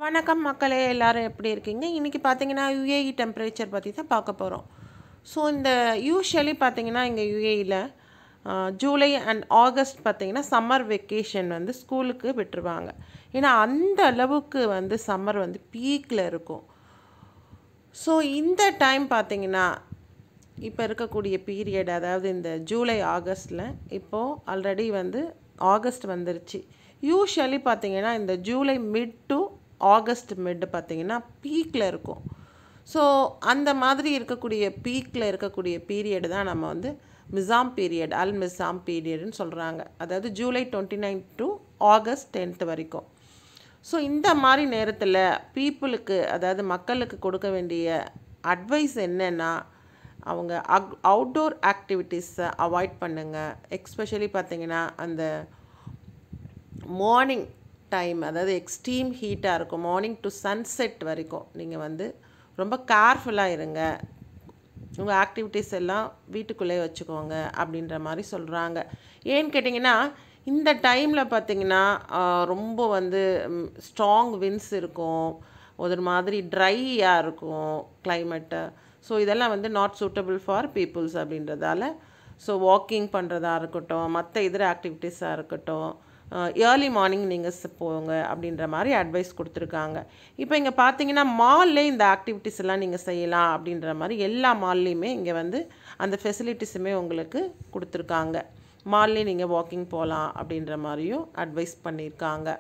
வணக்கம் மக்களே, எல்லாரும் எப்படி இருக்கீங்க? இன்றைக்கி பார்த்தீங்கன்னா யுஏஇ டெம்பரேச்சர் பற்றி தான் பார்க்க போகிறோம். ஸோ இந்த யூஷுவலி பார்த்தீங்கன்னா இங்கே யுஏஇயில் ஜூலை அண்ட் ஆகஸ்ட் பார்த்தீங்கன்னா சம்மர் வெக்கேஷன் வந்து ஸ்கூலுக்கு விட்டுருவாங்க. ஏன்னா அந்த அளவுக்கு வந்து சம்மர் வந்து பீக்கில் இருக்கும். ஸோ இந்த டைம் பார்த்தீங்கன்னா இப்போ இருக்கக்கூடிய பீரியட், அதாவது இந்த ஜூலை ஆகஸ்டில் இப்போது ஆல்ரெடி வந்து ஆகஸ்ட் வந்துருச்சு. யூஷுவலி பார்த்தீங்கன்னா இந்த July mid to August mid பார்த்திங்கன்னா பீக்கில் இருக்கும். ஸோ அந்த மாதிரி இருக்கக்கூடிய பீக்கில் இருக்கக்கூடிய பீரியடு தான் நம்ம வந்து மிசாம் பீரியட், அல் மிசாம் பீரியட்னு சொல்கிறாங்க. அதாவது ஜூலை 29 டு ஆகஸ்ட் 10 வரைக்கும். ஸோ இந்த மாதிரி நேரத்தில் பீப்புளுக்கு, அதாவது மக்களுக்கு கொடுக்க வேண்டிய அட்வைஸ் என்னென்னா, அவங்க அவுட்டோர் ஆக்டிவிட்டீஸை அவாய்ட் பண்ணுங்கள். எக்ஸ்பெஷலி பார்த்திங்கன்னா அந்த மார்னிங் டைம், அதாவது எக்ஸ்ட்ரீம் ஹீட்டாக இருக்கும், மார்னிங் டு சன்செட் வரைக்கும் நீங்கள் வந்து ரொம்ப கேர்ஃபுல்லாக இருங்க. உங்கள் ஆக்டிவிட்டீஸ் எல்லாம் வீட்டுக்குள்ளே வச்சுக்கோங்க அப்படின்ற மாதிரி சொல்கிறாங்க. ஏன்னு கேட்டிங்கன்னா இந்த டைமில் பார்த்திங்கன்னா ரொம்ப வந்து ஸ்ட்ராங் விண்ட்ஸ் இருக்கும், ஒரு மாதிரி ட்ரையாக இருக்கும் கிளைமேட்டு. ஸோ இதெல்லாம் வந்து நாட் சூட்டபிள் ஃபார் பீப்புள்ஸ் அப்படின்றதால, ஸோ வாக்கிங் பண்ணுறதா இருக்கட்டும், மற்ற இதர ஆக்டிவிட்டீஸாக இருக்கட்டும், ஏர்லி மார்னிங் நீங்கள் போங்க அப்படின்ற மாதிரி அட்வைஸ் கொடுத்துருக்காங்க. இப்போ இங்கே பார்த்தீங்கன்னா மால்லே இந்த ஆக்டிவிட்டீஸ் எல்லாம் நீங்கள் செய்யலாம் அப்படின்ற மாதிரி எல்லா மால்லேயுமே இங்கே வந்து அந்த ஃபெசிலிட்டிஸுமே உங்களுக்கு கொடுத்துருக்காங்க. மால்லே நீங்கள் வாக்கிங் போகலாம் அப்படின்ற மாதிரியும் அட்வைஸ் பண்ணியிருக்காங்க.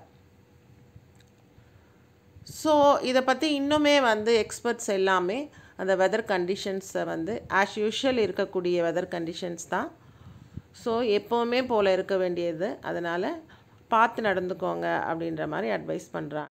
ஸோ இதை பற்றி இன்னுமே வந்து எக்ஸ்பர்ட்ஸ் எல்லாமே அந்த வெதர் கண்டிஷன்ஸை வந்து ஆஸ் யூஷுவல் இருக்கக்கூடிய வெதர் கண்டிஷன்ஸ் தான். ஸோ எப்போவுமே போல் இருக்க வேண்டியது, அதனால் பார்த்து நடந்துக்கோங்க அப்படின்ற மாதிரி அட்வைஸ் பண்ணுறாங்க.